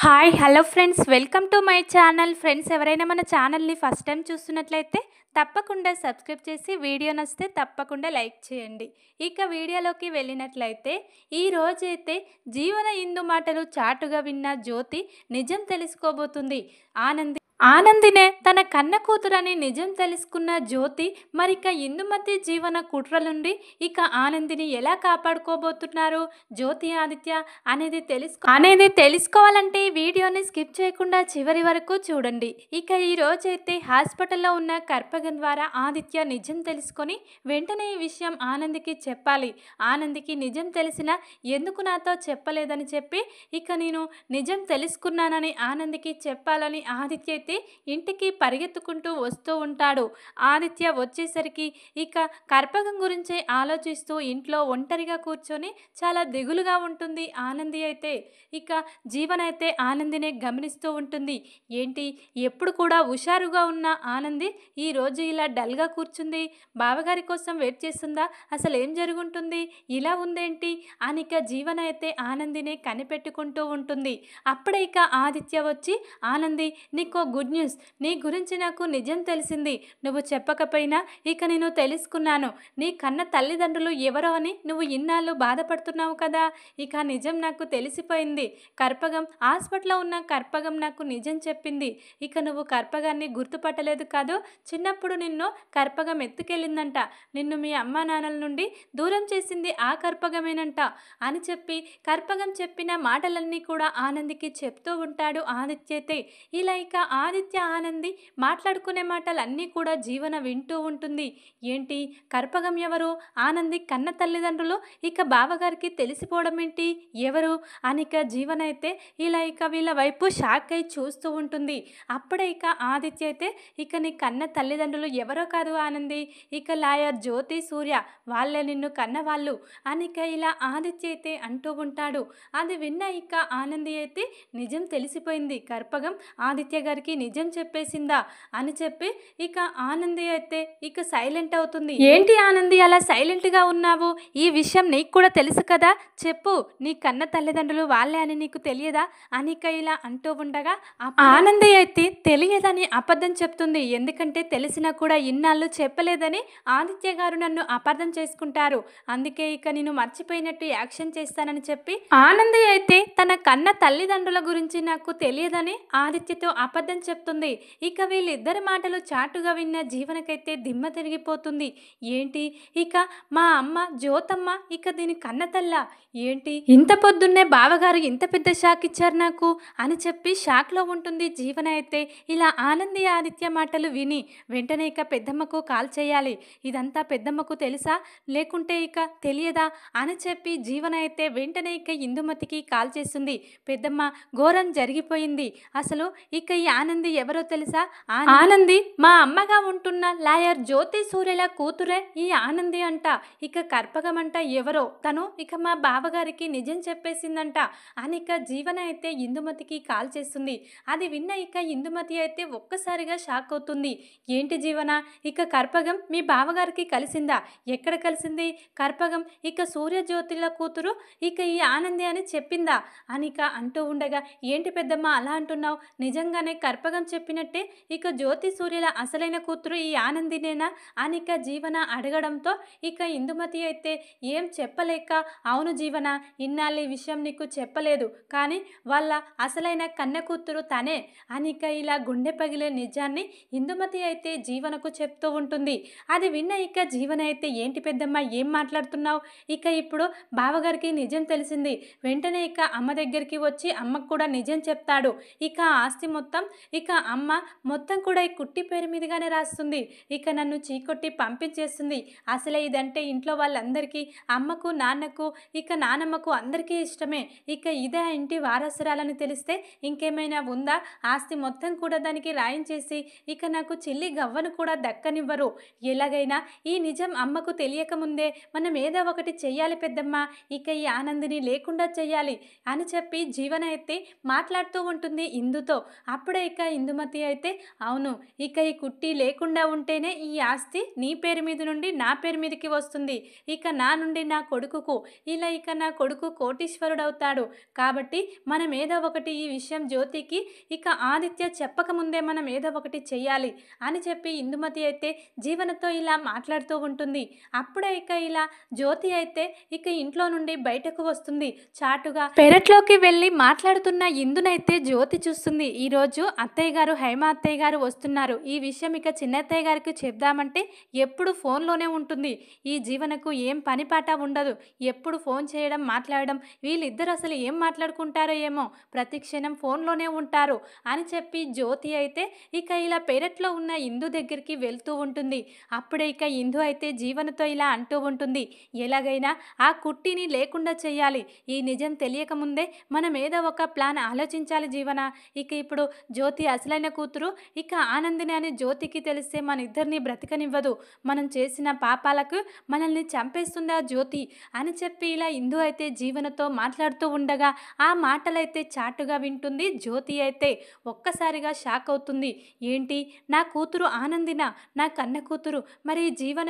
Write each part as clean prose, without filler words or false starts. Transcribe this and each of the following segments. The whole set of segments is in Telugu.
Hi hello friends, welcome to my channel. Friends, ఎవరైనా మన ఛానల్ని ఫస్ట్ టైం చూస్తున్నట్లయితే తప్పకుండా సబ్స్క్రైబ్ చేసి వీడియో నచ్చితే తప్పకుండా లైక్ చేయండి. ఇక వీడియోలోకి వెళ్ళినట్లయితే ఈ రోజైతే జీవన ఇందు మాటలు చాటుగా విన్న జ్యోతి నిజం తెలుసుకోబోతుంది. ఆనందినే తన కన్న కూతురని నిజం తెలుసుకున్న జ్యోతి మరిక ఇందుమతి జీవన కుట్ర నుండి ఇక ఆనందిని ఎలా కాపాడుకోబోతున్నారు జ్యోతి ఆదిత్య అనేది తెలుసుకోవాలంటే ఈ వీడియోని స్కిప్ చేయకుండా చివరి వరకు చూడండి. ఇక ఈ రోజైతే హాస్పిటల్లో ఉన్న కర్పగం ద్వారా ఆదిత్య నిజం తెలుసుకొని వెంటనే ఈ విషయం ఆనందికి చెప్పాలి. ఆనందికి నిజం తెలిసినా ఎందుకు నాతో చెప్పలేదని చెప్పి ఇక నేను నిజం తెలుసుకున్నానని ఆనందికి చెప్పాలని ఆదిత్య అయితే ఇంటికి పరిగెత్తుకుంటూ వస్తూ ఉంటాడు. ఆదిత్య వచ్చేసరికి ఇక కర్పగం గురించి ఆలోచిస్తూ ఇంట్లో ఒంటరిగా కూర్చొని చాలా దిగులుగా ఉంటుంది ఆనంది అయితే. ఇక జీవన అయితే ఆనందినే గమనిస్తూ ఉంటుంది. ఏంటి ఎప్పుడు కూడా హుషారుగా ఉన్న ఆనంది ఈరోజు ఇలా డల్గా కూర్చుంది, బావగారి కోసం వెయిట్ చేస్తుందా, అసలు ఏం జరుగుంటుంది, ఇలా ఉందేంటి అని ఇక జీవన అయితే ఆనందినే కనిపెట్టుకుంటూ ఉంటుంది. అప్పుడే ఇక ఆదిత్య వచ్చి, ఆనంది నీకో గుడ్ న్యూస్, నీ గురించి నాకు నిజం తెలిసింది, నువ్వు చెప్పకపోయినా ఇక నేను తెలుసుకున్నాను. నీ కన్న తల్లిదండ్రులు ఎవరో అని నువ్వు ఇన్నాళ్ళు బాధపడుతున్నావు కదా, ఇక నిజం నాకు తెలిసిపోయింది. కర్పగం హాస్పిటల్లో ఉన్న కర్పగం నాకు నిజం చెప్పింది. ఇక నువ్వు కర్పగాన్ని గుర్తుపట్టలేదు కాదు, చిన్నప్పుడు నిన్ను కర్పగం ఎత్తుకెళ్ళిందంట, నిన్ను మీ అమ్మా నాన్నల నుండి దూరం చేసింది ఆ కర్పగమేనంట అని చెప్పి కర్పగం చెప్పిన మాటలన్నీ కూడా ఆనందికి చెప్తూ ఉంటాడు ఆదిత్యతే. ఇలా ఇక ఆదిత్య ఆనంది మాట్లాడుకునే మాటలన్నీ కూడా జీవన వింటూ ఉంటుంది. ఏంటి కర్పగం ఎవరు, ఆనంది కన్న తల్లిదండ్రులు ఇక బావగారికి తెలిసిపోవడం ఏంటి, ఎవరు అనిక జీవన అయితే ఇలా ఇక వీళ్ళ వైపు షాక్ అయి చూస్తూ ఉంటుంది. అప్పుడే ఇక ఆదిత్య అయితే ఇక నీ కన్న తల్లిదండ్రులు ఎవరో కాదు ఆనంది, ఇక లాయర్ జ్యోతి సూర్య వాళ్ళే నిన్ను కన్నవాళ్ళు అనిక ఇలా ఆదిత్య అయితే అంటూ ఉంటాడు. అది విన్న ఇక ఆనంది అయితే నిజం తెలిసిపోయింది, కర్పగం ఆదిత్య గారికి నిజం చెప్పేసిందా అని చెప్పి ఇక ఆనంది అయితే ఇక సైలెంట్ అవుతుంది. ఏంటి ఆనంది అలా సైలెంట్గా ఉన్నావు, ఈ విషయం నీకు కూడా తెలుసు కదా, చెప్పు, నీ కన్న తల్లిదండ్రులు వాళ్ళే అని నీకు తెలియదా అనిక ఇలా అంటూ ఉండగా ఆనంది అయితే తెలియదని అబద్ధం చెప్తుంది. ఎందుకంటే తెలిసినా కూడా ఇన్నాళ్ళు చెప్పలేదని ఆదిత్య గారు నన్ను అపార్థం చేసుకుంటారు, అందుకే ఇక నేను మర్చిపోయినట్టు యాక్షన్ చేస్తానని చెప్పి ఆనంది అయితే తన కన్న తల్లిదండ్రుల గురించి నాకు తెలియదని ఆదిత్యతో అబద్ధం చెప్తుంది. ఇక వీళ్ళిద్దరి మాటలు చాటుగా విన్న జీవనకైతే దిమ్మ తిరిగిపోతుంది. ఏంటి ఇక మా అమ్మ జ్యోతమ్మ ఇక దీని కన్న తల్ల, ఏంటి ఇంత పొద్దున్నే బావగారు ఇంత పెద్ద షాక్ ఇచ్చారు నాకు అని చెప్పి షాక్లో ఉంటుంది జీవన అయితే. ఇలా ఆనంది ఆదిత్య మాటలు విని వెంటనే ఇక పెద్దమ్మకు కాల్ చేయాలి, ఇదంతా పెద్దమ్మకు తెలుసా లేకుంటే ఇక తెలియదా అని చెప్పి జీవన అయితే వెంటనే ఇక ఇందుమతికి కాల్ చేస్తుంది. పెద్దమ్మ ఘోరం జరిగిపోయింది, అసలు ఇక ఈ ఆనంది ఎవరో తెలుసా, ఆనంది మా అమ్మగా ఉంటున్న లాయర్ జ్యోతి సూర్యల కూతురే ఈ ఆనంది అంట, ఇక కర్పగమంట ఎవరో తను ఇక మా బావగారికి నిజం చెప్పేసిందంట అని ఇక జీవన అయితే ఇందుమతికి కాల్ చేస్తుంది. అది విన్న ఇక ఇందుమతి అయితే ఒక్కసారిగా షాక్ అవుతుంది. ఏంటి జీవన, ఇక కర్పగం మీ బావగారికి కలిసిందా, ఎక్కడ కలిసింది, కర్పగం ఇక సూర్యజ్యోతిల కూతురు ఇక ఈ ఆనంది అని చెప్పిందా అని ఇక అంటూ ఉండగా, ఏంటి పెద్దమ్మ అలా అంటున్నావు, నిజంగానే కర్పగం చెప్పినట్టే ఇక జ్యోతి సూర్యుల అసలైన కూతురు ఈ ఆనందినేనా అని ఇక జీవన అడగడంతో ఇక ఇందుమతి అయితే ఏం చెప్పలేక, అవును జీవన, ఇన్నాళ్ళు ఈ విషయం నీకు చెప్పలేదు కానీ వాళ్ళ అసలైన కన్న కూతురు తనే అని ఇక ఇలా గుండె పగిలే నిజాన్ని ఇందుమతి అయితే జీవనకు చెప్తూ ఉంటుంది. అది విన్న ఇక జీవన అయితే ఏంటి పెద్దమ్మ ఏం మాట్లాడుతున్నావు, ఇక ఇప్పుడు బావగారికి నిజం తెలిసింది, వెంటనే ఇక అమ్మ దగ్గరికి వచ్చి అమ్మకు కూడా నిజం చెప్తాడు, ఇక ఆస్తి మొత్తం ఇక అమ్మ మొత్తం కూడా ఈ కుట్టి పేరు మీదుగానే రాస్తుంది, ఇక నన్ను చీకొట్టి పంపించేస్తుంది, అసలే ఇదంటే ఇంట్లో వాళ్ళందరికీ అమ్మకు నాన్నకు ఇక నానమ్మకు అందరికీ ఇష్టమే, ఇక ఇదే ఇంటి వారసురాలని తెలిస్తే ఇంకేమైనా ఉందా, ఆస్తి మొత్తం కూడా దానికి రాయించేసి ఇక నాకు చిల్లి గవ్వను కూడా దక్కనివ్వరు, ఎలాగైనా ఈ నిజం అమ్మకు తెలియకముందే మనం ఏదో ఒకటి చెయ్యాలి పెద్దమ్మ, ఇక ఈ ఆనందిని లేకుండా చెయ్యాలి అని చెప్పి జీవన అయితే మాట్లాడుతూ ఉంటుంది ఇందుతో. అప్పుడే ఇక ఇందుమతి అయితే అవును, ఇక ఈ కుట్టి లేకుండా ఉంటేనే ఈ ఆస్తి నీ పేరు మీద నుండి నా పేరు మీదకి వస్తుంది, ఇక నా నుండి నా కొడుకుకు, ఇలా ఇక నా కొడుకు కోటీశ్వరుడవుతాడు, కాబట్టి మనం ఏదో ఒకటి ఈ విషయం జ్యోతికి ఇక ఆదిత్య చెప్పకముందే మనం ఏదో ఒకటి చెయ్యాలి అని చెప్పి ఇందుమతి అయితే జీవనతో ఇలా మాట్లాడుతూ ఉంటుంది. అప్పుడే ఇక ఇలా జ్యోతి అయితే ఇక ఇంట్లో నుండి బయటకు వస్తుంది. చాటుగా పెరట్లోకి వెళ్ళి మాట్లాడుతున్న ఇందునైతే జ్యోతి చూస్తుంది. ఈరోజు అత్తయ్య గారు, హైమ అత్తయ్య గారు వస్తున్నారు, ఈ విషయం ఇక చిన్నత్తయ్య గారికి చెప్దామంటే ఎప్పుడు ఫోన్లోనే ఉంటుంది. ఈ జీవనకు ఏం పని పాట ఉండదు, ఎప్పుడు ఫోన్ చేయడం, మాట్లాడడం, వీళ్ళిద్దరు అసలు ఏం మాట్లాడుకుంటారో ఏమో, ప్రతి క్షణం ఫోన్లోనే ఉంటారు అని చెప్పి జ్యోతి అయితే ఇక ఇలా పెరట్లో ఉన్న ఇందు దగ్గరికి వెళ్తూ ఉంటుంది. అప్పుడే ఇక ఇందు అయితే జీవనతో ఇలా అంటూ ఉంటుంది, ఎలాగైనా ఆ కుట్టిని లేకుండా చేయాలి, ఈ నిజం తెలియకముందే మనం ఏదో ఒక ప్లాన్ ఆలోచించాలి జీవన. ఇక ఇప్పుడు జ్యోతి అసలైన కూతురు ఇక ఆనందిని అని జ్యోతికి తెలిస్తే మన ఇద్దరిని బ్రతకనివ్వదు, మనం చేసిన పాపాలకు మనల్ని చంపేస్తుంది ఆ జ్యోతి అని చెప్పి ఇలా ఇందు అయితే జీవనతో మాట్లాడుతూ ఉండగా ఆ మాటలైతే చాటుగా వింటుంది జ్యోతి. అయితే ఒక్కసారిగా షాక్ అవుతుంది, ఏంటి నా కూతురు ఆనందినా, నా కన్న కూతురు, మరి జీవన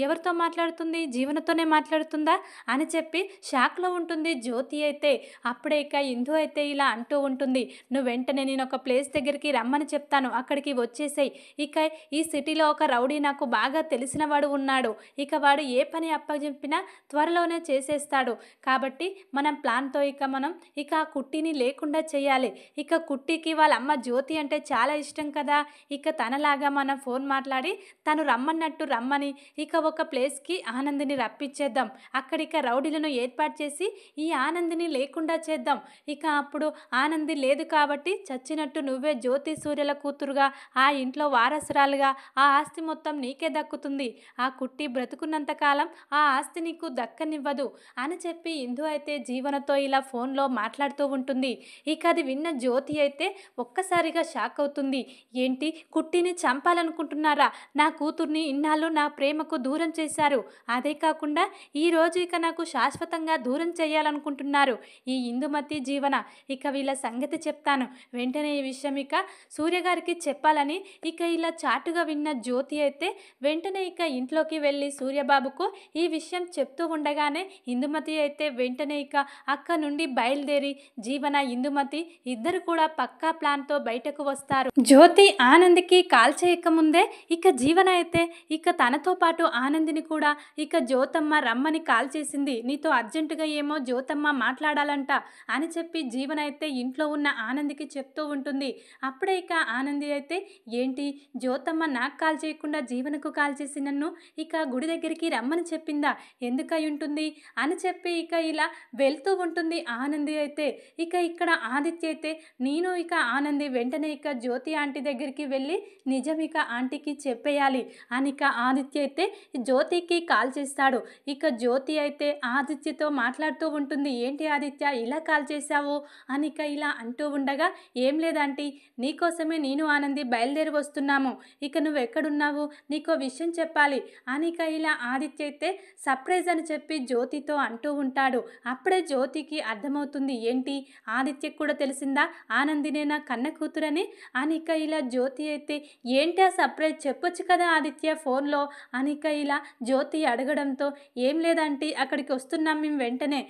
ఎవరితో మాట్లాడుతుంది, జీవనతోనే మాట్లాడుతుందా అని చెప్పి షాక్లో ఉంటుంది జ్యోతి అయితే. అప్పుడే ఇక ఇందు అయితే ఇలా అంటూ ఉంటుంది, నువ్వు వెంటనే నేను ఒక ప్లేస్ దగ్గరికి రమ్మని చెప్తాను, అక్కడికి వచ్చేసాయి, ఇక ఈ సిటీలో ఒక రౌడీ నాకు బాగా తెలిసిన వాడు ఉన్నాడు, ఇక వాడు ఏ పని అప్పచెప్పినా త్వరలోనే చేసేస్తాడు, కాబట్టి మనం ప్లాన్తో మనం ఆ కుట్టిని లేకుండా చేయాలి, ఇక కుట్టికి వాళ్ళ అమ్మ జ్యోతి అంటే చాలా ఇష్టం కదా, ఇక తనలాగా మనం ఫోన్ మాట్లాడి తను రమ్మన్నట్టు రమ్మని ఇక ఒక ప్లేస్కి ఆనందిని రప్పించేద్దాం, అక్కడిక రౌడీలను ఏర్పాటు చేసి ఈ ఆనందిని లేకుండా చేద్దాం, ఇక అప్పుడు ఆనంది లేదు కాబట్టి చచ్చినట్టు నువ్వే జ్యోతి సూర్యుల కూతురుగా ఆ ఇంట్లో వారసురాలుగా ఆ ఆస్తి మొత్తం నీకే దక్కుతుంది, ఆ కుట్టి బ్రతుకున్నంత కాలం ఆ ఆస్తి నీకు దక్కనివ్వదు అని చెప్పి ఇందు అయితే జీవనతో ఇలా ఫోన్లో మాట్లాడుతూ ఉంటుంది. ఇక అది విన్న జ్యోతి అయితే ఒక్కసారిగా షాక్ అవుతుంది, ఏంటి కుట్టిని చంపాలనుకుంటున్నారా, నా కూతుర్ని ఇన్నాళ్ళు నా ప్రేమకు దూరం చేశారు, అదే కాకుండా ఈరోజు ఇక నాకు శాశ్వతంగా దూరం చేయాలనుకుంటున్నారు ఈ ఇందుమతి జీవన, ఇక వీళ్ళ సంగతి చెప్తాను, వెంటనే ఈ విషయం ఇక సూర్యగారికి చెప్పాలని ఇక ఇలా చాటుగా విన్న జ్యోతి అయితే వెంటనే ఇక ఇంట్లోకి వెళ్ళి సూర్యబాబుకు ఈ విషయం చెప్తూ ఉండగానే ఇందుమతి అయితే వెంటనే ఇక అక్క నుండి బయలుదేరి జీవన, ఇందుమతి ఇద్దరు కూడా పక్కా ప్లాన్తో బయటకు వస్తారు. జ్యోతి ఆనందికి కాల్ చేయకముందే ఇక జీవన అయితే ఇక తనతో పాటు ఆనందిని కూడా ఇక జ్యోతమ్మ రమ్మని కాల్ చేసింది, నీతో అర్జెంటుగా ఏమో జ్యోతమ్మ మాట్లాడాలంట అని చెప్పి జీవన అయితే ఇంట్లో ఉన్న ఆనందికి చెప్తూ ఉంటుంది. అప్పుడే ఇక ఆనంది అయితే ఏంటి జ్యోతమ్మ నాకు కాల్ చేయకుండా జీవనకు కాల్ చేసి నన్ను ఇక గుడి దగ్గరికి రమ్మని చెప్పిందా, ఎందుకై ఉంటుంది అని చెప్పి ఇక ఇలా వెళ్తూ ఉంటుంది ఆనంది అయితే. ఇక ఇక్కడ ఆదిత్య అయితే నేను ఇక ఆనంది వెంటనే ఇక జ్యోతి ఆంటీ దగ్గరికి వెళ్ళి నిజం ఇక ఆంటీకి చెప్పేయాలి అని ఇక ఆదిత్య అయితే జ్యోతికి కాల్ చేస్తాడు. ఇక జ్యోతి అయితే ఆదిత్యతో మాట్లాడుతూ ఉంటుంది, ఏంటి ఆదిత్య ఇలా కాల్ చేశావు అని ఇక ఇలా అంటూ ఉండగా ఏం లేదంటీ, నీకోసమే నేను ఆనంది బయలుదేరి వస్తున్నాము, ఇక నువ్వు ఎక్కడున్నావు, నీకో విషయం చెప్పాలి అని ఇక ఇలా ఆదిత్య అయితే సర్ప్రైజ్ అని చెప్పి జ్యోతితో అంటూ ఉంటాడు. అప్పుడే జ్యోతికి అర్థమవుతుంది, ఏంటి ఆదిత్యకు కూడా తెలిసిందా ఆనందినే నా కన్న కూతురని అని ఇక ఇలా జ్యోతి అయితే ఏంటి ఆ సర్ప్రైజ్ చెప్పొచ్చు కదా ఆదిత్య ఫోన్లో అని ఇక ఇలా జ్యోతి అడగడంతో ఏం లేదంటీ అక్కడికి వస్తున్నాం మేము, వెంటనే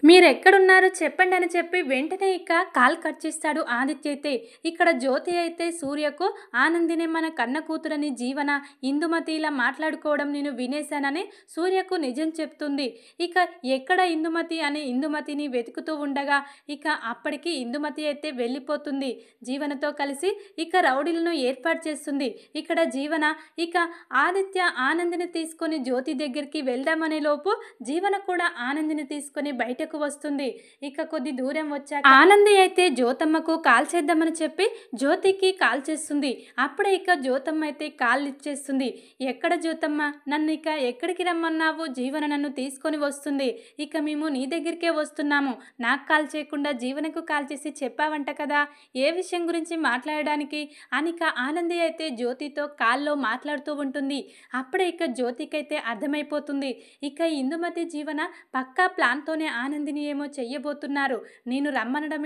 మీరు ఎక్కడున్నారో చెప్పండి అని చెప్పి వెంటనే ఇక కాల్ కట్ చేస్తాడు ఆదిత్య అయితే. ఇక్కడ జ్యోతి అయితే సూర్యకు ఆనందినే మన కన్న కూతురని జీవన ఇందుమతి ఇలా మాట్లాడుకోవడం నేను వినేశానని సూర్యకు నిజం చెప్తుంది. ఇక ఎక్కడ ఇందుమతి అని ఇందుమతిని వెతుకుతూ ఉండగా ఇక అప్పటికి ఇందుమతి అయితే వెళ్ళిపోతుంది జీవనతో కలిసి, ఇక రౌడీలను ఏర్పాటు చేస్తుంది. ఇక్కడ జీవన ఇక ఆదిత్య ఆనందిని తీసుకొని జ్యోతి దగ్గరికి వెళ్దామనే లోపు జీవన కూడా ఆనందిని తీసుకొని బయటకు వస్తుంది. ఇక కొద్ది దూరం వచ్చాక ఆనంది అయితే జ్యోతమ్మకు కాల్ చేద్దామని చెప్పి జ్యోతికి కాల్ చేస్తుంది. అప్పుడే ఇక జ్యోతమ్మ అయితే కాల్ ఇచ్చేస్తుంది. ఎక్కడ జ్యోతమ్మ, నన్ను ఇక ఎక్కడికి రమ్మన్నావు, జీవన నన్ను తీసుకొని వస్తుంది, ఇక మేము నీ దగ్గరికే వస్తున్నాము, నాకు కాల్ చేయకుండా జీవనకు కాల్ చేసి చెప్పావంట కదా, ఏ విషయం గురించి మాట్లాడడానికి అని ఇక ఆనంది అయితే జ్యోతితో కాల్లో మాట్లాడుతూ ఉంటుంది. అప్పుడే ఇక జ్యోతికైతే అర్థమైపోతుంది, ఇక ఇందుమతి జీవన పక్కా ప్లాన్తోనే ఆనందిని ఏమో చెయ్యబోతున్నారు, నేను రమ్మనడం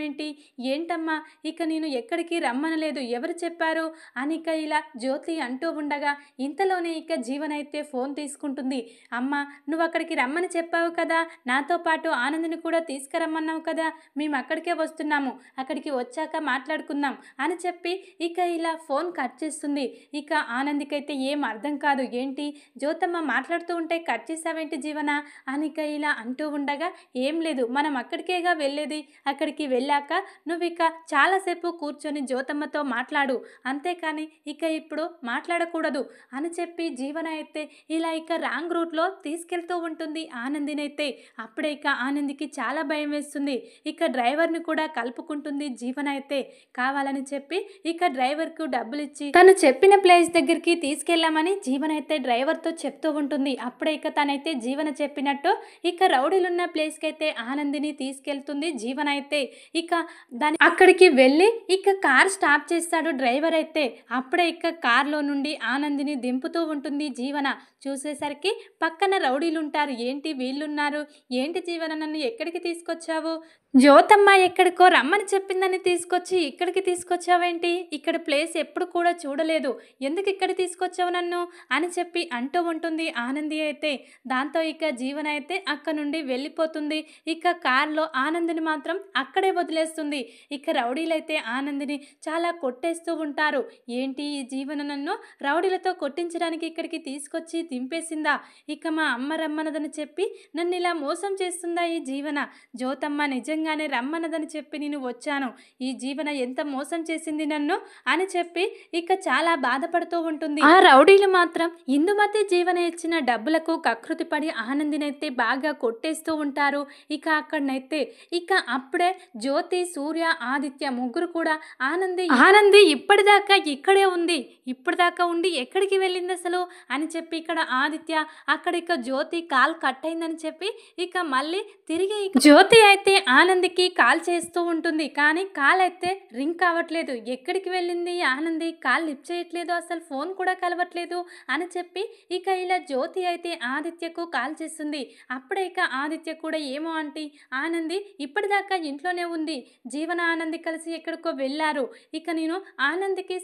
ఏంటమ్మా, ఇక నేను ఎక్కడికి రమ్మనలేదు, ఎవరు చెప్పారు అని ఇక ఇలా జ్యోతి అంటూ ఉండగా ఇంతలోనే ఇక జీవన్ అయితే ఫోన్ తీసుకుంటుంది. అమ్మ, నువ్వు అక్కడికి రమ్మని చెప్పావు కదా, నాతో పాటు ఆనంద్ని కూడా తీసుకురమ్మన్నావు కదా, మేము అక్కడికే వస్తున్నాము, అక్కడికి వచ్చాక మాట్లాడుకుందాం అని చెప్పి ఇక ఇలా ఫోన్ కట్ చేస్తుంది. ఇక ఆనంద్కైతే ఏం అర్థం కాదు, ఏంటి జ్యోతమ్మ మాట్లాడుతూ ఉంటే కట్ చేసావేంటి జీవన అని ఇక ఇలా అంటూ ఉండగా, ఏం లేదు, మనం అక్కడికేగా వెళ్ళేది, అక్కడికి వెళ్ళాక నువ్వు ఇక చాలాసేపు కూర్చొని జ్యోతమ్మతో మాట్లాడు, అంతేకాని ఇక ఇప్పుడు మాట్లాడకూడదు అని చెప్పి జీవన అయితే ఇలా ఇక రాంగ్ రూట్లో తీసుకెళ్తూ ఉంటుంది ఆనందినైతే. అప్పుడే ఇక ఆనందికి చాలా భయం వేస్తుంది. ఇక డ్రైవర్ని కూడా కలుపుకుంటుంది జీవన అయితే. కావాలని చెప్పి ఇక డ్రైవర్కు డబ్బులు ఇచ్చి తను చెప్పిన ప్లేస్ దగ్గరికి తీసుకెళ్ళామని జీవన అయితే డ్రైవర్తో చెప్తూ ఉంటుంది. అప్పుడే ఇక తనైతే జీవన చెప్పినట్టు ఇక రౌడీలున్న ప్లేస్కి అయితే ఆనందిని తీసుకెళ్తుంది జీవన అయితే. ఇక దాని అక్కడికి వెళ్ళి ఇక కార్ స్టాప్ చేస్తాడు డ్రైవర్ అయితే. అప్పుడే ఇక కార్లో నుండి ఆనందిని దింపుతూ ఉంటుంది జీవన. చూసేసరికి పక్కన రౌడీలు ఉంటారు. ఏంటి వీళ్ళున్నారు, ఏంటి జీవన నన్ను ఎక్కడికి తీసుకొచ్చావు, జ్యోతమ్మ ఎక్కడికో రమ్మని చెప్పిందని తీసుకొచ్చి ఇక్కడికి తీసుకొచ్చావేంటి, ఇక్కడ ప్లేస్ ఎప్పుడు కూడా చూడలేదు, ఎందుకు ఇక్కడ తీసుకొచ్చావు నన్ను అని చెప్పి అంటూ ఉంటుంది ఆనంది అయితే. దాంతో ఇక జీవన అయితే అక్కడ నుండి వెళ్ళిపోతుంది. ఇక కార్లో ఆనందిని మాత్రం అక్కడే వదిలేస్తుంది. ఇక రౌడీలైతే ఆనందిని చాలా కొట్టేస్తూ ఉంటారు. ఏంటి ఈ జీవన నన్ను రౌడీలతో కొట్టించడానికి ఇక్కడికి తీసుకొచ్చి దింపేసిందా, ఇక మా అమ్మ రమ్మన్నదని చెప్పి నన్ను ఇలా మోసం చేస్తుందా ఈ జీవన, జ్యోతమ్మ నిజంగానే రమ్మన్నదని చెప్పి నేను వచ్చాను, ఈ జీవన ఎంత మోసం చేసింది నన్ను అని చెప్పి ఇక చాలా బాధపడుతూ ఉంటుంది. ఆ రౌడీలు మాత్రం ఇందుమతి జీవన ఇచ్చిన డబ్బులకు కకృతిపడి ఆనందినైతే బాగా కొట్టేస్తూ ఉంటారు. ఇక అక్కడనైతే ఇక అప్పుడే జ్యోతి, సూర్య, ఆదిత్య ముగ్గురు కూడా ఆనంది ఇప్పటిదాకా ఇక్కడే ఉంది, ఇప్పటిదాకా ఉండి ఎక్కడికి వెళ్ళింది అసలు అని చెప్పి ఇక్కడ ఆదిత్య, అక్కడ ఇక జ్యోతి కాల్ కట్ అయిందని చెప్పి ఇక మళ్ళీ తిరిగి జ్యోతి అయితే ఆనందికి కాల్ చేస్తూ ఉంటుంది. కానీ కాల్ అయితే రింగ్ కావట్లేదు, ఎక్కడికి వెళ్ళింది ఆనంది, కాల్ లిఫ్ట్ చేయట్లేదు, అసలు ఫోన్ కూడా కలవట్లేదు అని చెప్పి ఇక ఇలా జ్యోతి అయితే ఆదిత్యకు కాల్ చేస్తుంది. అప్పుడే ఇక ఆదిత్య కూడా ఏమో ఆంటీ, ఆనంది ఇప్పటిదాకా ఇంట్లోనే ఉంది, జీవన ఆనంది కలిసి ఎక్కడికో వెళ్ళారు, ఇక నేను ఆనందికి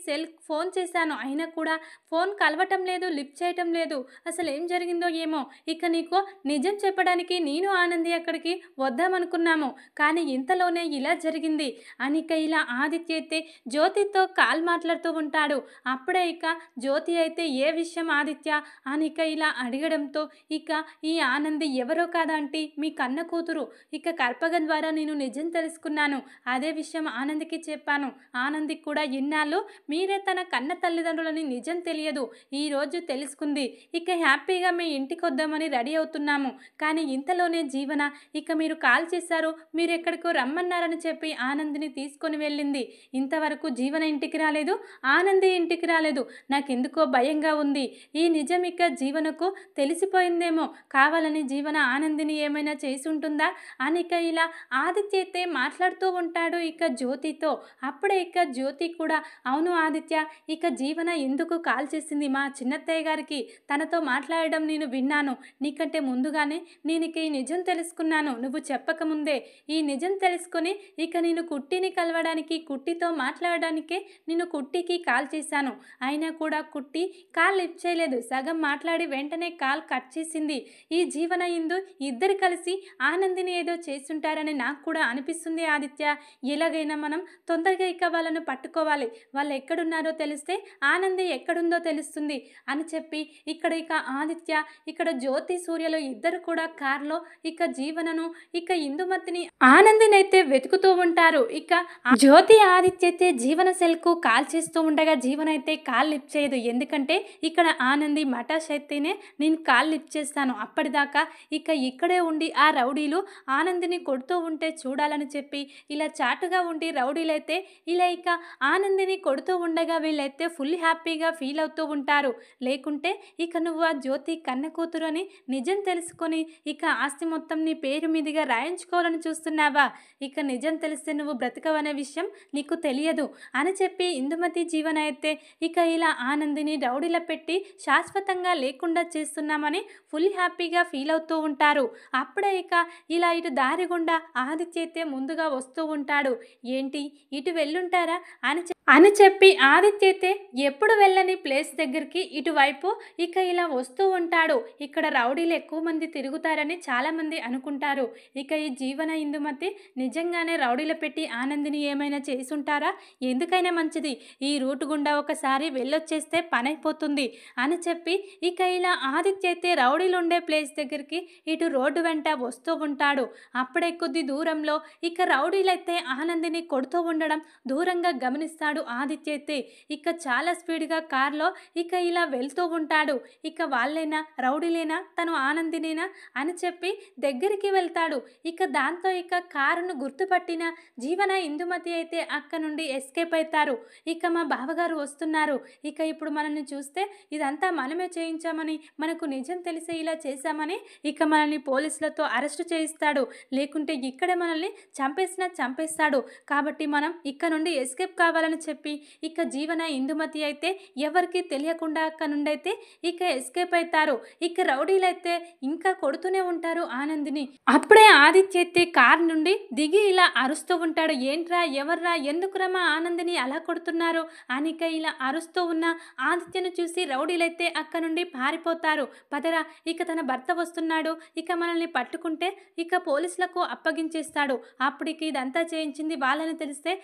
ఫోన్ చేశాను, అయినా కూడా ఫోన్ కలవటం లేదు, లిఫ్ట్ చేయటం లేదు, అసలు ఏం జరిగిందో ఏమో, ఇక నీకు నిజం చెప్పడానికి నేను ఆనంది అక్కడికి వద్దామనుకున్నాము, కానీ ఇంతలోనే ఇలా జరిగింది అని ఇక ఇలా ఆదిత్య అయితే జ్యోతితో కాల్ మాట్లాడుతూ ఉంటాడు. అప్పుడే ఇక జ్యోతి అయితే ఏ విషయం ఆదిత్య అని ఇక ఇలా అడగడంతో ఇక ఈ ఆనంది ఎవరో కాదంటే మీ కన్న కూతురు, ఇక కల్పగం ద్వారా నేను నిజం తెలుసుకున్నాను, అదే విషయం ఆనందికి చెప్పాను, ఆనందికి కూడా ఇన్నాళ్ళు మీరే తన కన్న తల్లిదండ్రులని నిజం తెలియదు, ఈరోజు తెలుసుకుంది, ఇక హ్యాపీగా మీ ఇంటికి వద్దామని రెడీ అవుతున్నాము, కానీ ఇంతలోనే జీవన ఇక మీరు కాల్ చేశారు, మీరు ఎక్కడికో రమ్మన్నారని చెప్పి ఆనందిని తీసుకొని వెళ్ళింది, ఇంతవరకు జీవన ఇంటికి రాలేదు, ఆనంది ఇంటికి రాలేదు, నాకెందుకో భయంగా ఉంది, ఈ నిజం ఇక జీవనకు తెలిసిపోయిందేమో, కావాలని జీవన ఆనందిని ఏమైనా చేసి ఉంటుందా అని ఇక ఇలా ఆదిత్య అయితే మాట్లాడుతూ ఉంటాడు ఇక జ్యోతితో. అప్పుడే ఇక జ్యోతి కూడా అవును ఆదిత్య, ఇక జీవన ఎందుకు కాల్ చేసింది మా చిన్నత్తయ్య గారికి, తనతో మాట్లాడడం నేను విన్నాను, నీకంటే ముందుగానే నేను ఇక ఈ నిజం తెలుసుకున్నాను, నువ్వు చెప్పకముందే ఈ నిజం తెలుసుకొని ఇక నేను కుట్టిని కలవడానికి, కుట్టితో మాట్లాడడానికే నేను కుట్టికి కాల్ చేశాను, అయినా కూడా కుట్టి కాల్ లిఫ్ట్ చేయలేదు, సగం మాట్లాడి వెంటనే కాల్ కట్ చేసింది, ఈ జీవన ఇందు ఇద్దరు కలిసి ఆనందిని ఏదో చేస్తుంటారని నాకు కూడా అనిపిస్తుంది ఆదిత్య, ఎలాగైనా మనం తొందరగా ఇక వాళ్ళను పట్టుకోవాలి, వాళ్ళు ఎక్కడున్నారో తెలిస్తే ఆనంది ఎక్కడుందో తెలుస్తుంది అని చెప్పి ఇక ఆదిత్య ఇక్కడ జ్యోతి, సూర్యలో ఇద్దరు కూడా కార్లో ఇక జీవనను ఇక ఇందుమతిని ఆనందినైతే వెతుకుతూ ఉంటారు. ఇక జ్యోతి, ఆదిత్య అయితే జీవన సెల్కు కాల్ చేస్తూ ఉండగా జీవన అయితే కాల్ లిఫ్ట్ చేయదు, ఎందుకంటే ఇక్కడ ఆనంది మటాష్ అయితేనే నేను కాల్ లిఫ్ట్ చేస్తాను, అప్పటిదాకా ఇక ఇక్కడే ఉండి ఆ రౌడీలు ఆనందిని కొడుతూ ఉంటే చూడాలని చెప్పి ఇలా చాటుగా ఉండి రౌడీలైతే ఇలా ఇక ఆనందిని కొడుతూ ఉండగా వీళ్ళైతే ఫుల్ హ్యాపీగా ఫీల్ అవుతూ ఉంటారు. లేకుంటే ఇక నువ్వు ఆ జ్యోతి కన్న కూతురు అని నిజం తెలుసుకొని ఇక ఆస్తి మొత్తం నీ పేరు మీదుగా రాయించుకోవాలని చూస్తున్నా అనుకుంటున్నావా? ఇక నిజం తెలిస్తే నువ్వు బ్రతకవనే విషయం నీకు తెలియదు అని చెప్పి ఇందుమతి జీవన అయితే ఇక ఇలా ఆనందిని రౌడీలో పెట్టి శాశ్వతంగా లేకుండా చేస్తున్నామని ఫుల్ హ్యాపీగా ఫీల్ అవుతూ ఉంటారు. అప్పుడే ఇక ఇలా ఇటు దారి గుండా ఆదిత్య అయితే ముందుగా వస్తూ ఉంటాడు. ఏంటి ఇటు వెళ్ళుంటారా అని చెప్పి ఆదిత్య అయితే ఎప్పుడు వెళ్ళని ప్లేస్ దగ్గరికి ఇటువైపు ఇక ఇలా వస్తూ ఉంటాడు. ఇక్కడ రౌడీలు ఎక్కువ మంది తిరుగుతారని చాలామంది అనుకుంటారు. ఇక ఈ జీవన ఇందుమతి నిజంగానే రౌడీలు పెట్టి ఆనందిని ఏమైనా చేసుంటారా? ఎందుకైనా మంచిది ఈ రూట్ గుండా ఒకసారి వెళ్ళొచ్చేస్తే పని అయిపోతుంది అని చెప్పి ఇక ఇలా ఆదిత్య అయితే రౌడీలు ఉండే ప్లేస్ దగ్గరికి ఇటు రోడ్డు వెంట వస్తూ ఉంటాడు. అప్పుడే కొద్ది దూరంలో ఇక రౌడీలైతే ఆనందిని కొడుతూ ఉండడం దూరంగా గమనిస్తాడు ఆదిత్య అయితే. ఇక చాలా స్పీడ్గా కార్లో ఇక ఇలా వెళ్తూ ఉంటాడు. ఇక వాళ్ళేనా రౌడీలేనా తను ఆనందినేనా అని చెప్పి దగ్గరికి వెళ్తాడు. ఇక దాంతో ఇక కారును గుర్తుపట్టిన జీవన ఇందుమతి అయితే అక్క నుండి ఎస్కేప్ అవుతారు. ఇక మా బావగారు వస్తున్నారు, ఇక ఇప్పుడు మనల్ని చూస్తే ఇదంతా మనమే చేయించామని మనకు నిజం తెలిసే ఇలా చేశామని ఇక మనల్ని పోలీసులతో అరెస్ట్ చేయిస్తాడు. లేకుంటే ఇక్కడే మనల్ని చంపేస్తాడు. కాబట్టి మనం ఇక్కడ నుండి ఎస్కేప్ కావాలని చెప్పి ఇక జీవన ఇందుమతి అయితే ఎవరికి తెలియకుండా అక్కడ నుండి అయితే ఇక ఎస్కేప్ అవుతారు. ఇక రౌడీలైతే ఇంకా కొడుతూనే ఉంటారు ఆనందిని. అప్పుడే ఆదిత్య అయితే కార్ నుండి దిగి ఇలా అరుస్తూ ఉంటాడు. ఏంట్రా ఎవర్రా ఎందుకురా మా ఆనందిని అలా కొడుతున్నారు అని ఇక ఇలా అరుస్తూ ఉన్న ఆదిత్యను చూసి రౌడీలైతే అక్కడ నుండి పారిపోతారు. పదరా ఇక తన భర్త వస్తున్నాడు, ఇక మనల్ని పట్టుకుంటే ఇక పోలీసులకు అప్పగించేస్తాడు. అప్పుడు ఇక ఇదంతా చేయించింది వాళ్ళని తెలిస్తే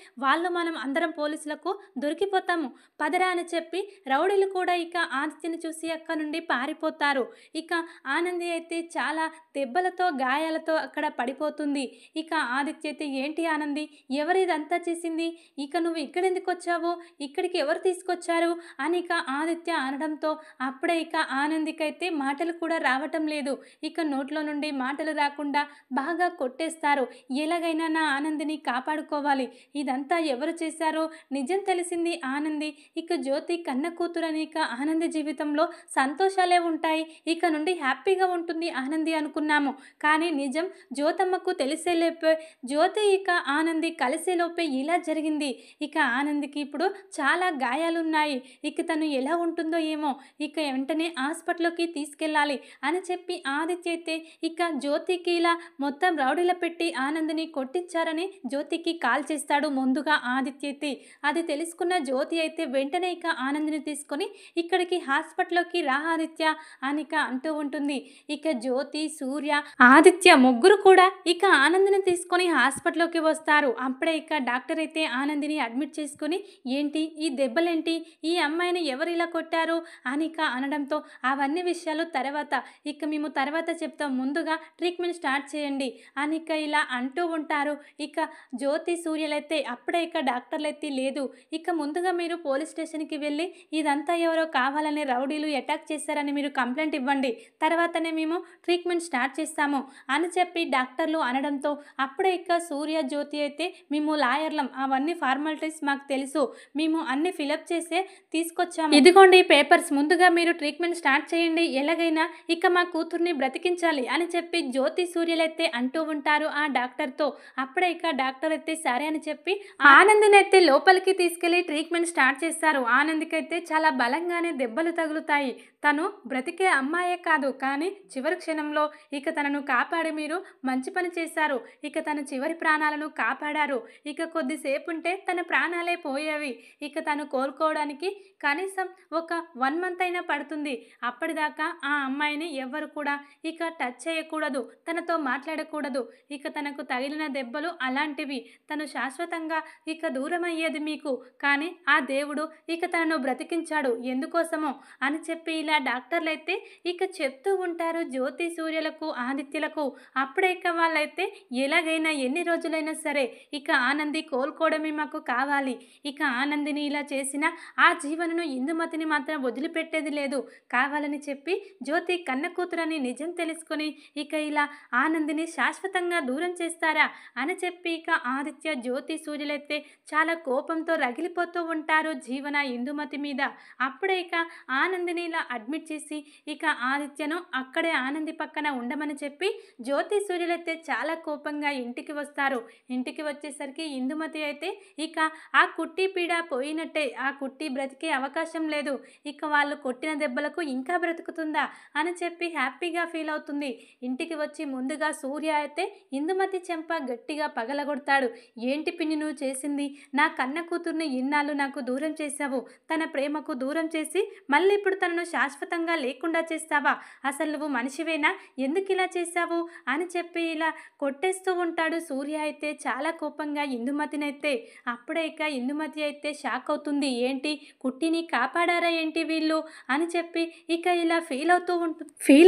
మనం అందరం పోలీసులకు దొరికిపోతాము, పదరా అని చెప్పి రౌడీలు కూడా ఇక ఆదిత్యని చూసి అక్క నుండి పారిపోతారు. ఇక ఆనంది అయితే చాలా దెబ్బలతో గాయాలతో అక్కడ పడిపోతుంది. ఇక ఆదిత్య అయితే ఏంటి ఆనంది ఎవరిదంతా చేసింది, ఇక నువ్వు ఇక్కడెందుకు వచ్చావు, ఇక్కడికి ఎవరు తీసుకొచ్చారు అని ఇక ఆదిత్య అనడంతో అప్పుడే ఇక ఆనందికైతే మాటలు కూడా రావటం లేదు. ఇక నోట్లో నుండి మాటలు రాకుండా బాగా కొట్టేస్తారు. ఎలాగైనా నా ఆనందిని కాపాడుకోవాలి, ఇదంతా ఎవరు చేశారో నిజం తెలిసింది ఆనంది. ఇక జ్యోతి కన్న కూతురని ఇక ఆనంది జీవితంలో సంతోషాలే ఉంటాయి, ఇక నుండి హ్యాపీగా ఉంటుంది ఆనంది అనుకున్నాము. కానీ నిజం జ్యోతమ్మకు తెలిసేలోపే జ్యోతి ఇక ఆనంది కలిసేలోపే ఇలా జరిగింది. ఇక ఆనందికి ఇప్పుడు చాలా గాయాలున్నాయి, ఇక తను ఎలా ఉంటుందో ఏమో, ఇక వెంటనే హాస్పిటల్కి తీసుకెళ్ళాలి అని చెప్పి ఆదిత్య అయితే ఇక జ్యోతికి ఇలా మొత్తం రౌడీల పెట్టి ఆనందిని కొట్టించారని జ్యోతికి కాల్ చేస్తాడు ముందుగా ఆదిత్య అయితే. అది తెలుసుకున్న జ్యోతి అయితే వెంటనే ఇక ఆనందిని తీసుకొని ఇక్కడికి హాస్పిటల్లోకి రా ఆదిత్య అనిక అంటూ ఉంటుంది. ఇక జ్యోతి సూర్య ఆదిత్య ముగ్గురు కూడా ఇక ఆనందిని తీసుకొని హాస్పిటల్లోకి వస్తారు. అప్పుడే ఇక డాక్టర్ అయితే ఆనందిని అడ్మిట్ చేసుకుని ఏంటి ఈ దెబ్బలేంటి, ఈ అమ్మాయిని ఎవరు ఇలా కొట్టారు అనిక అనడంతో అవన్నీ విషయాలు తర్వాత ఇక మేము తర్వాత చెప్తాం, ముందుగా ట్రీట్మెంట్ స్టార్ట్ చేయండి అనిక ఇలా అంటూ ఉంటారు. ఇక జ్యోతి సూర్యలైతే అప్పుడే ఇక డాక్టర్లు అయితే లేదు, ఇక ముందుగా మీరు పోలీస్ స్టేషన్కి వెళ్ళి ఇదంతా ఎవరో కావాలని రౌడీలు అటాక్ చేశారని మీరు కంప్లైంట్ ఇవ్వండి, తర్వాతనే మేము ట్రీట్మెంట్ స్టార్ట్ చేస్తాము అని చెప్పి డాక్టర్లు అనడంతో అప్పుడే ఇక సూర్య జ్యోతి అయితే మేము లాయర్లం, అవన్నీ ఫార్మాలిటీస్ మాకు తెలుసు, మేము అన్ని ఫిలప్ చేసే తీసుకొచ్చాము, ఇదిగోండి పేపర్స్, ముందుగా మీరు ట్రీట్మెంట్ స్టార్ట్ చేయండి, ఎలాగైనా ఇక మా కూతుర్ని బ్రతికించాలి అని చెప్పి జ్యోతి సూర్యలైతే అంటూ ఉంటారు ఆ డాక్టర్తో. అప్పుడే ఇక డాక్టర్ అయితే సరే అని చెప్పి ఆనందిని అయితే లోపలికి తీసుకెళ్లి ట్రీట్మెంట్ స్టార్ట్ చేస్తారు. ఆనందికైతే చాలా బలంగానే దెబ్బలు తగులుతాయి, తను బ్రతికే అమ్మాయే కాదు కానీ చివరి క్షణంలో ఇక తనను కాపాడి మీరు మంచి పని చేశారు, ఇక తన చివరి ప్రాణాలను కాపాడారు, ఇక కొద్దిసేపు ఉంటే తన ప్రాణాలే పోయేవి, ఇక తను కోలుకోవడానికి కనీసం ఒక 1 మంత్ అయినా పడుతుంది, అప్పటిదాకా ఆ అమ్మాయిని ఎవ్వరు కూడా ఇక టచ్ చేయకూడదు, తనతో మాట్లాడకూడదు, ఇక తనకు తగిలిన దెబ్బలు అలాంటివి, తను శాశ్వతంగా ఇక దూరం అయ్యేది మీకు, కానీ ఆ దేవుడు ఇక తనను బ్రతికించాడు ఎందుకోసమో అని చెప్పి ఇలా డాక్టర్లు అయితే ఇక చెప్తూ ఉంటారు జ్యోతి సూర్యలకు ఆదిత్యులకు. అప్పుడే ఇక వాళ్ళైతే ఎలాగైనా ఎన్ని రోజులైనా సరే ఇక ఆనంది కోలుకోవడమే మాకు కావాలి, ఇక ఆనందిని ఇలా చేసిన ఆ జీవనను ఇందుమతిని మాత్రం వదిలిపెట్టేది లేదు, కావాలని చెప్పి జ్యోతి కన్న కూతురని నిజం తెలుసుకొని ఇక ఇలా ఆనందిని శాశ్వతంగా దూరం చేస్తారా అని చెప్పి ఇక ఆదిత్య జ్యోతి సూర్యులైతే చాలా కోపం కోపంతో రగిలిపోతూ ఉంటారు జీవన ఇందుమతి మీద. అప్పుడే ఇక ఆనందిని ఇలా అడ్మిట్ చేసి ఇక ఆదిత్యను అక్కడే ఆనంది పక్కన ఉండమని చెప్పి జ్యోతి సూర్యులైతే చాలా కోపంగా ఇంటికి వస్తారు. ఇంటికి వచ్చేసరికి ఇందుమతి అయితే ఇక ఆ కుట్టి పీడ పోయినట్టే, ఆ కుట్టి బ్రతికే అవకాశం లేదు, ఇక వాళ్ళు కొట్టిన దెబ్బలకు ఇంకా బ్రతుకుతుందా అని చెప్పి హ్యాపీగా ఫీల్ అవుతుంది. ఇంటికి వచ్చి ముందుగా సూర్య అయితే ఇందుమతి చెంప గట్టిగా పగలగొడతాడు. ఏంటి పిన్ని నువ్వు చేసింది? నా కన్న కూతుర్ని ఇన్నాళ్ళు నాకు దూరం చేశావు, తన ప్రేమకు దూరం చేసి మళ్ళీ ఇప్పుడు తనను శాశ్వతంగా లేకుండా చేస్తావా? అసలు నువ్వు మనిషివేనా? ఎందుకు ఇలా చేశావు అని చెప్పి ఇలా కొట్టేస్తూ ఉంటాడు సూర్య అయితే చాలా కోపంగా ఇందుమతినైతే. అప్పుడే ఇక ఇందుమతి అయితే షాక్ అవుతుంది. ఏంటి కుట్టిని కాపాడారా ఏంటి వీళ్ళు అని చెప్పి ఇక ఇలా ఫీల్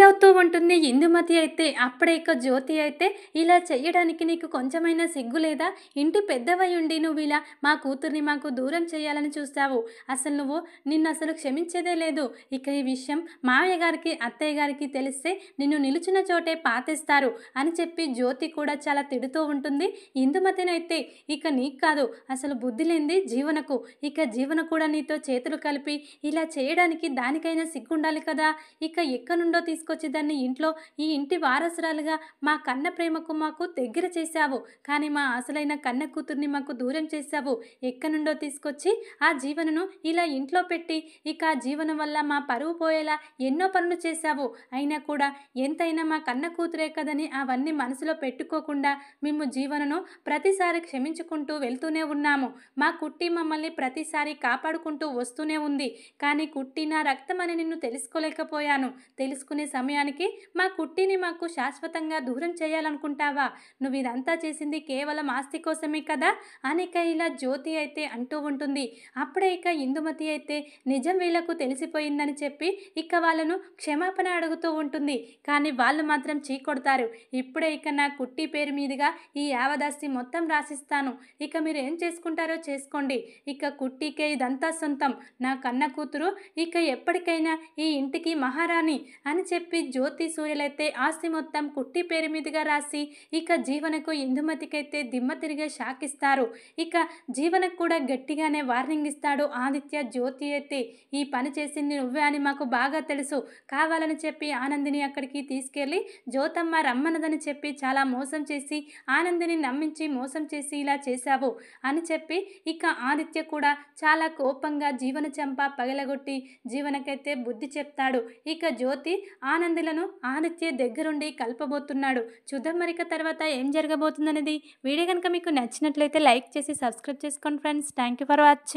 అవుతూ ఉంటుంది ఇందుమతి అయితే. అప్పుడే ఇక జ్యోతి అయితే ఇలా చెయ్యడానికి నీకు కొంచెమైనా సిగ్గు లేదా? ఇంటి పెద్దవై ఉండి నువ్వు ఇలా మా కూతుర్ని మాకు దూరం చేయాలని చూస్తావు, అసలు నువ్వు నిన్ను అసలు క్షమించేదే లేదు. ఇక ఈ విషయం మావయ్య గారికి అత్తయ్య గారికి తెలిస్తే నిన్ను నిలుచున్న చోటే పాతేస్తారు అని చెప్పి జ్యోతి కూడా చాలా తిడుతూ ఉంటుంది ఇందుమతినైతే. ఇక నీకు కాదు అసలు బుద్ధి లేనిది జీవనకు, ఇక జీవన కూడా నీతో చేతులు కలిపి ఇలా చేయడానికి దానికైనా సిగ్గుండాలి కదా. ఇక ఎక్కడి నుండో తీసుకొచ్చి దాన్ని ఇంట్లో ఈ ఇంటి వారసురాలుగా మా కన్న ప్రేమకు మాకు దగ్గర చేశావు, కానీ మా అసలైన కన్న కూతుర్ని మాకు దూరం చేశావు. ఎక్కడి నుండో తీసుకొచ్చి ఆ జీవనను ఇలా ఇంట్లో పెట్టి ఇక ఆ జీవనం వల్ల మా పరువు పోయేలా ఎన్నో పనులు చేశావు. అయినా కూడా ఎంతైనా మా కన్న కూతురే కదని అవన్నీ మనసులో పెట్టుకోకుండా మేము జీవనను ప్రతిసారి క్షమించుకుంటూ వెళ్తూనే ఉన్నాము. మా కుట్టి మమ్మల్ని ప్రతిసారి కాపాడుకుంటూ వస్తూనే ఉంది, కానీ కుట్టి నా రక్తం అని నిన్ను తెలుసుకోలేకపోయాను. తెలుసుకునే సమయానికి మా కుట్టిని మాకు శాశ్వతంగా దూరం చేయాలనుకుంటావా? నువ్వు ఇదంతా చేసింది కేవలం ఆస్తి కోసమే కదా అనిక ఇలా జ్యోతి అయితే అంటూ ఉంటుంది. అప్పుడే ఇక ఇందుమతి అయితే నిజం వీళ్లకు తెలిసిపోయిందని చెప్పి ఇక వాళ్ళను క్షమాపణ అడుగుతూ ఉంటుంది. కానీ వాళ్ళు మాత్రం చీకొడతారు. ఇప్పుడే ఇక నా కుట్టి పేరు మీదుగా ఈ యావదాస్తి మొత్తం రాసిస్తాను, ఇక మీరు ఏం చేసుకుంటారో చేసుకోండి, ఇక కుట్టికే ఇదంతా సొంతం, నా కన్న కూతురు ఇక ఎప్పటికైనా ఈ ఇంటికి మహారాణి అని చెప్పి జ్యోతి సూర్యులైతే ఆస్తి మొత్తం కుట్టి పేరు మీదుగా రాసి ఇక జీవనకు ఇందుమతికైతే దిమ్మ తిరిగే షాక్ ఇస్తారు. ఇక జీవనకు కూడా గట్టిగానే వార్నింగ్ ఇస్తాడు ఆదిత్య. జ్యోతి అయితే ఈ పని చేసింది నువ్వే అని మాకు బాగా తెలుసు, కావాలని చెప్పి ఆనందిని అక్కడికి తీసుకెళ్ళి జ్యోతమ్మ రమ్మన్నదని చెప్పి చాలా మోసం చేసి ఆనందిని నమ్మించి మోసం చేసి ఇలా చేశావు అని చెప్పి ఇక ఆదిత్య కూడా చాలా కోపంగా జీవన చెంప పగలగొట్టి జీవనకైతే బుద్ధి చెప్తాడు. ఇక జ్యోతి ఆనందులను ఆదిత్య దగ్గరుండి కలపబోతున్నాడు. చూద్దాం మరిక తర్వాత ఏం జరగబోతుందనేది. వీడియో కనుక మీకు నచ్చినట్లయితే లైక్ చేసి సబ్స్క్రైబ్ చేసుకోండి friends. Thank you for watching.